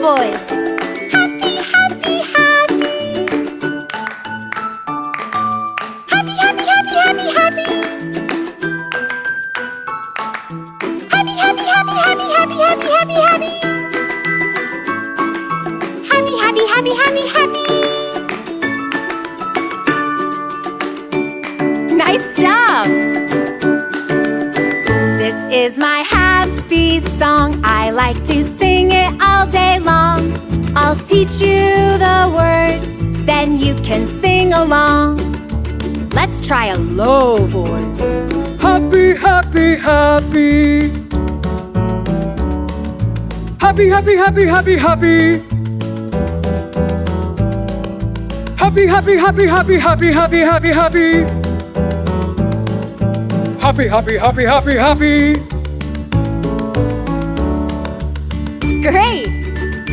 voice. Happy, happy, happy. Happy, happy, happy, happy, happy. Happy, happy, happy, happy, happy, happy, happy, happy. Happy, happy, happy, happy, happy. Nice job! This is my happy song. I like to sing it all day long. I'll teach you the words, then you can sing along. Let's try a low voice. Happy, happy, happy. Happy, happy, happy, happy, happy. Happy, happy, happy, happy, happy, happy, happy, happy. Happy, happy, happy, happy, happy. Great!